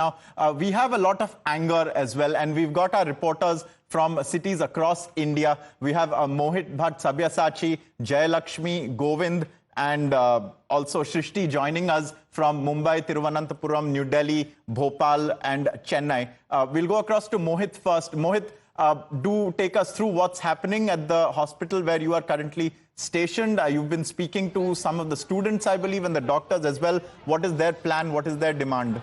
Now, we have a lot of anger as well, and we've got our reporters from cities across India. We have Mohit Bhatt, Sabyasachi, Jayalakshmi, Govind, and also Shrishti joining us from Mumbai, Thiruvananthapuram, New Delhi, Bhopal, and Chennai. We'll go across to Mohit first. Mohit, do take us through what's happening at the hospital where you are currently stationed. You've been speaking to some of the students, I believe, and the doctors as well. What is their plan? What is their demand?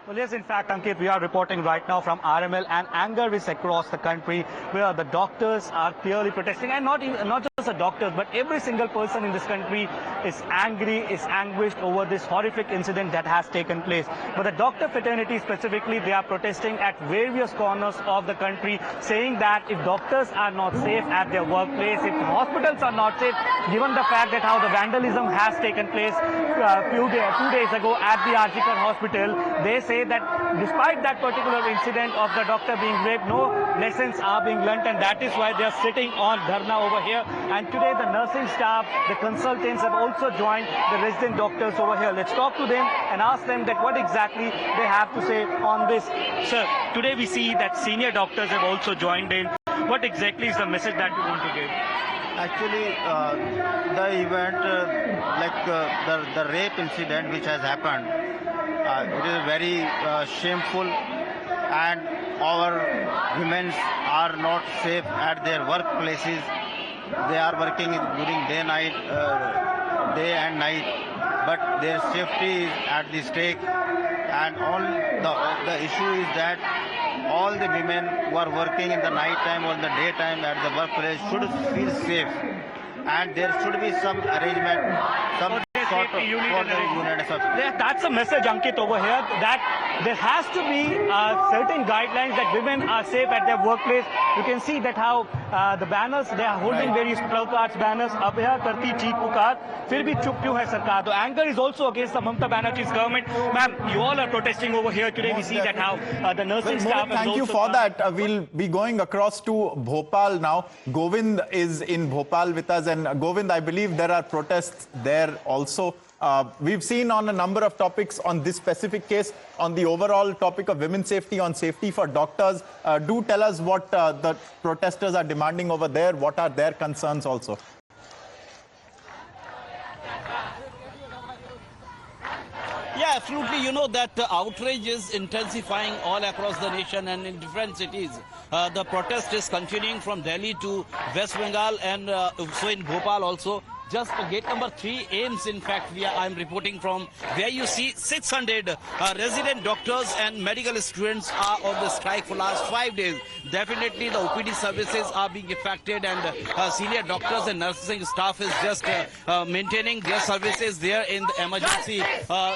Well, yes, in fact, Ankit, we are reporting right now from RML, and anger is across the country where the doctors are clearly protesting, and not just the doctors, but every single person in this country is angry, is anguished over this horrific incident that has taken place. But the doctor fraternity specifically, they are protesting at various corners of the country, saying that if doctors are not safe at their workplace, if hospitals are not safe, given the fact that how the vandalism has taken place 2 days ago at the RG Kar hospital, they say that despite that particular incident of the doctor being raped, no lessons are being learnt, and that is why they are sitting on dharna over here. And today the nursing staff, the consultants have also joined the resident doctors over here. Let's talk to them and ask them that what exactly they have to say on this. Sir, today we see that senior doctors have also joined in. What exactly is the message that you want to give? Actually, the event, the rape incident which has happened, it is very shameful, and our women are not safe at their workplaces. They are working during day and night, but their safety is at the stake. And all the issue is that all the women who are working in the night time or in the daytime at the workplace should feel safe, and there should be some arrangement, some sort of unit. That's a message, Ankit, over here, that there has to be certain guidelines that women are safe at their workplace. You can see that how the banners, they are holding various placards, banners, ab yahan karti cheek pukar, fir bhi chup kyun hai sarkar. The anger is also against the Mamata Banerjee's government. Ma'am, you all are protesting over here today. We see that how the nursing staff... Thank you for that. We'll be going across to Bhopal now. Govind is in Bhopal with us, and Govind, I believe there are protests there also. We've seen on a number of topics on this specific case, on the overall topic of women's safety, on safety for doctors. Do tell us what the protesters are demanding over there. What are their concerns also? Yeah, absolutely. You know that outrage is intensifying all across the nation and in different cities. The protest is continuing from Delhi to West Bengal, and so in Bhopal also. Just gate number 3, AIIMS, in fact, I'm reporting from, where you see 600 resident doctors and medical students are on the strike for last 5 days. Definitely the OPD services are being affected, and senior doctors and nursing staff is just maintaining their services there in the emergency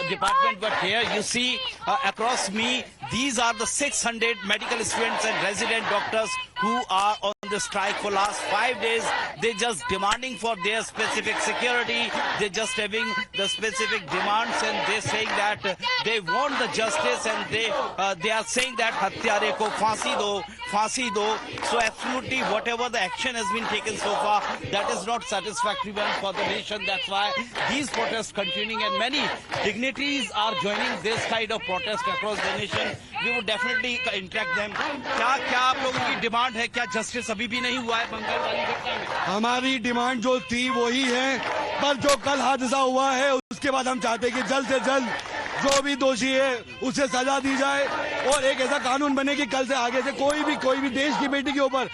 department. But here you see across me, these are the 600 medical students and resident doctors who are on the strike for last 5 days. They're just demanding for their specific security. They're just having the specific demands, and they're saying that they want the justice, and they are saying that hatyare ko phansi do, phansi do. So absolutely whatever the action has been taken so far, that is not satisfactory one for the nation. That's why these protests continuing, and many dignitaries are joining this kind of protest across the nation. We would definitely interact them. क्या आप लोगों की demand है? क्या justice अभी भी नहीं हुआ है बंगाल वाली घटना में? हमारी डिमांड जो थी वही है, पर जो कल हादसा हुआ है उसके बाद हम चाहते हैं कि जल्द से जल्द जो भी दोषी है उसे सजा दी जाए, और एक ऐसा कानून बने कि कल से आगे से कोई भी देश की बेटी के ऊपर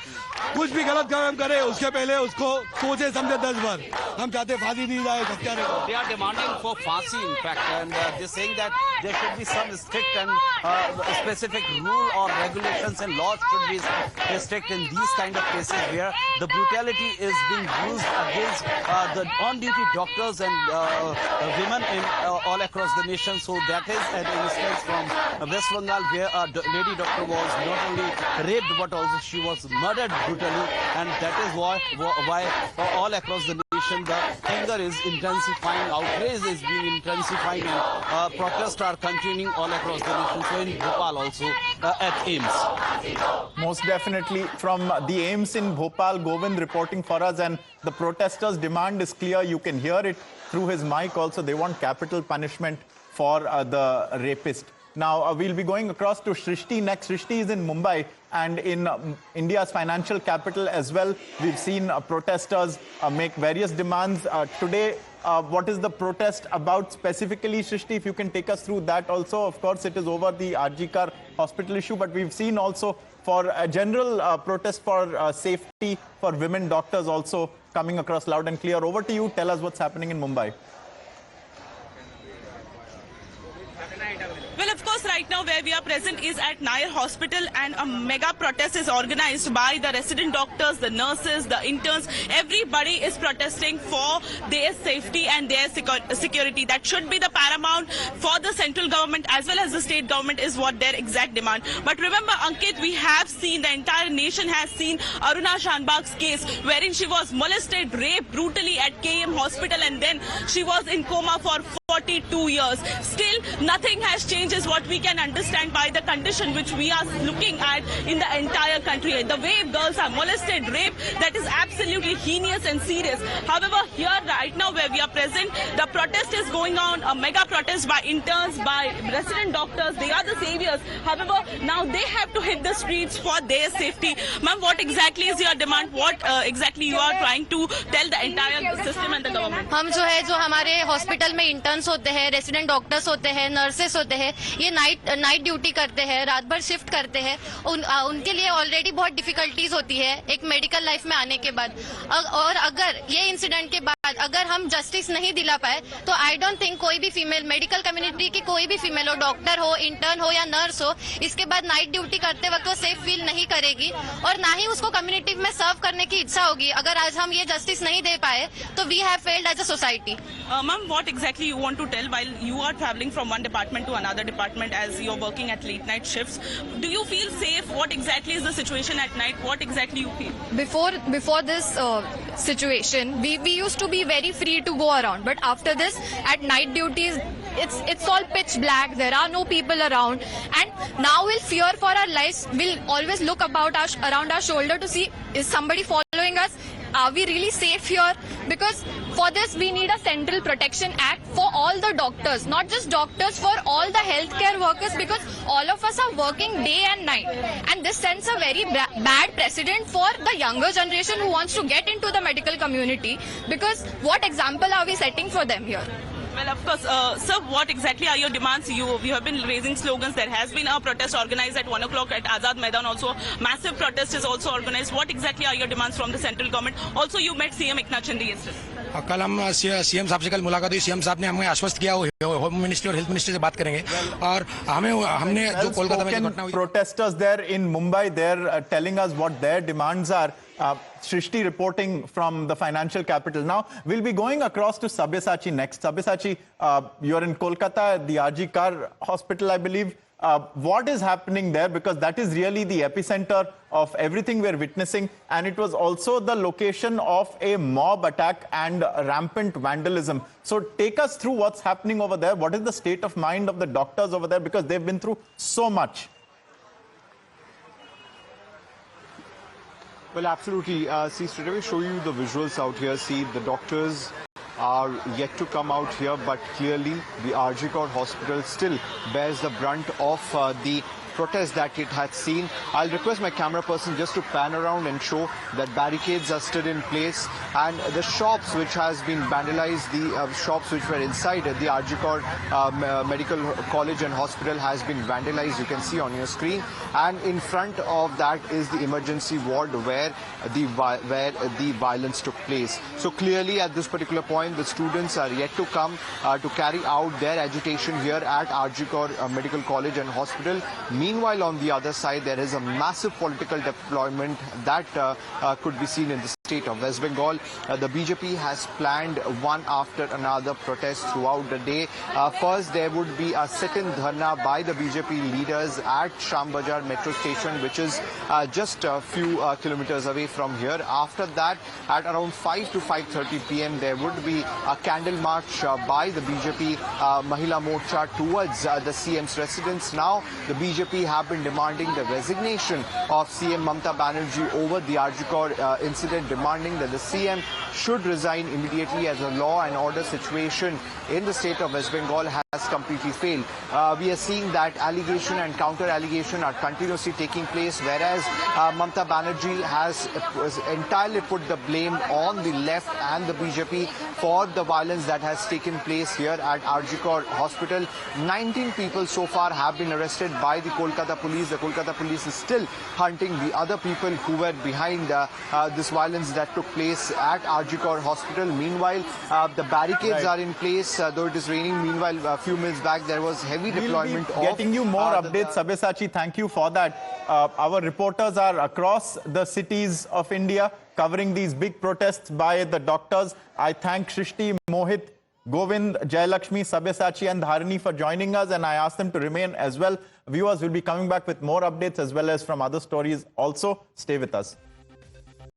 कुछ भी गलत काम करे उसके पहले उसको सोचे समझे 10 बार. हम चाहते फांसी दी जाए हत्यारे को. They are demanding for phansi, in fact, and they're saying that there should be some strict and specific rule or regulations and laws should be strict in these kind of cases where the brutality is being used against the on-duty doctors and women in all across the nation. So that is an instance from West Bengal where a lady doctor was not only raped but also she was murdered brutally, and that is why all across the nation nation. The anger is intensifying, outrage is being intensifying, and protests are continuing all across the nation. So in Bhopal also at AIIMS. Most definitely. From the AIIMS in Bhopal, Govind reporting for us, and the protesters' demand is clear. You can hear it through his mic also. They want capital punishment for the rapist. Now, we'll be going across to Shrishti next. Shrishti is in Mumbai, and in India's financial capital as well. We've seen protesters make various demands. Today, what is the protest about specifically, Shrishti? If you can take us through that also. Of course, it is over the RG Kar hospital issue, but we've seen also for a general protest for safety for women doctors also coming across loud and clear. Over to you. Tell us what's happening in Mumbai. Well, of course, right now where we are present is at Nair Hospital, and a mega protest is organized by the resident doctors, the nurses, the interns. Everybody is protesting for their safety and their security. That should be the paramount for the central government as well as the state government, is what their exact demand. But remember, Ankit, we have seen, the entire nation has seen Aruna Shanbag's case, wherein she was molested, raped brutally at KM Hospital, and then she was in coma for 42 years. Still, nothing has changed, is what we can understand by the condition which we are looking at in the entire country. The way girls are molested, raped, that is absolutely heinous and serious. However, here right now where we are present, the protest is going on, a mega protest by interns, by resident doctors. They are the saviors. However, now they have to hit the streets for their safety. Ma'am, what exactly is your demand? What exactly you are trying to tell the entire system and the government? हम जो हमारे hospital में interns होते हैं, resident doctors होते हैं, nurses होते हैं, ये नाइट ड्यूटी करते हैं, रात भर शिफ्ट करते हैं. उनके लिए ऑलरेडी बहुत डिफिकल्टीज होती है एक मेडिकल लाइफ में आने के बाद. और अगर ये इंसिडेंट के बाद अगर हम जस्टिस नहीं दिला पाए तो आई डोंट थिंक कोई भी फीमेल, मेडिकल कम्युनिटी की कोई भी फीमेल हो, डॉक्टर हो, इंटर्न हो या नर्स हो, इसके बाद नाइट ड्यूटी करते वक्त वो सेफ फील नहीं करेगी और ना ही उसको कम्युनिटी में सर्व करने की इच्छा होगी. अगर आज हम ये जस्टिस नहीं दे पाए तो we have failed as a society. Ma'am, what exactly you want to tell while you are traveling from one department to another department as you're working at late night shifts? Do you feel safe? What exactly is the situation at night? What exactly you feel? Before this situation, we used to be very free to go around, but after this, at night duties, it's all pitch black. There are no people around, and now we'll fear for our lives. We'll always look around our shoulder to see, is somebody following us? Are we really safe here? Because for this we need a Central Protection Act for all the doctors, not just doctors, for all the healthcare workers, because all of us are working day and night, and this sends a very bad precedent for the younger generation who wants to get into the medical community, because what example are we setting for them here? Well, of course, sir, what exactly are your demands? You have been raising slogans. There has been a protest organized at 1 o'clock at Azad Maidan. Also, massive protest is also organized. What exactly are your demands from the central government? Also, you met CM Eknath Shinde yesterday. कल हम CM साहब से कल मुलाकात हुई. CM साहब ने हमें आश्वस्त किया होम मिनिस्ट्री और हेल्थ मिनिस्ट्री से बात करेंगे और हमने जो कोलकाता में घटना हुई. Protesters there in Mumbai, they're telling us what their demands are. Shrishti reporting from the financial capital. Now, we'll be going across to Sabyasachi next. Sabyasachi, you're in Kolkata, the RG Kar hospital, I believe. What is happening there? Because that is really the epicenter of everything we're witnessing. And it was also the location of a mob attack and rampant vandalism. So take us through what's happening over there. What is the state of mind of the doctors over there? Because they've been through so much. Well, absolutely. See, straight away show you the visuals out here. See, the doctors are yet to come out here, but clearly the RG Kar hospital still bears the brunt of the protest that it had seen. I'll request my camera person just to pan around and show that barricades are still in place, and the shops which has been vandalized, the shops which were inside the RG Kar Medical College and Hospital has been vandalized. You can see on your screen, and in front of that is the emergency ward where the violence took place. So clearly at this particular point, the students are yet to come to carry out their agitation here at RG Kar Medical College and Hospital. Meanwhile, on the other side, there is a massive political deployment that could be seen in this state of West Bengal. The BJP has planned one after another protest throughout the day. First, there would be a sit-in dharna by the BJP leaders at Shambazar metro station, which is just a few kilometers away from here. After that, at around 5 to 5:30 p.m., there would be a candle march by the BJP Mahila Morcha towards the CM's residence. Now, the BJP have been demanding the resignation of CM Mamata Banerjee over the RG Kar incident, demanding that the CM should resign immediately as a law and order situation in the state of West Bengal has completely failed. We are seeing that allegation and counter-allegation are continuously taking place, whereas Mamata Banerjee has entirely put the blame on the left and the BJP for the violence that has taken place here at RG Kar Hospital. 19 people so far have been arrested by the Kolkata police. The Kolkata police is still hunting the other people who were behind this violence that took place at RG Kar Hospital. Meanwhile, the barricades are in place, though it is raining. Meanwhile, a few minutes back, there was heavy deployment of... Getting you more updates, Sabyasachi. Thank you for that. Our reporters are across the cities of India covering these big protests by the doctors. I thank Shrishti, Mohit, Govind, Jayalakshmi, Sabyasachi and Dharani for joining us, and I ask them to remain as well. Viewers will be coming back with more updates as well as from other stories also. Stay with us.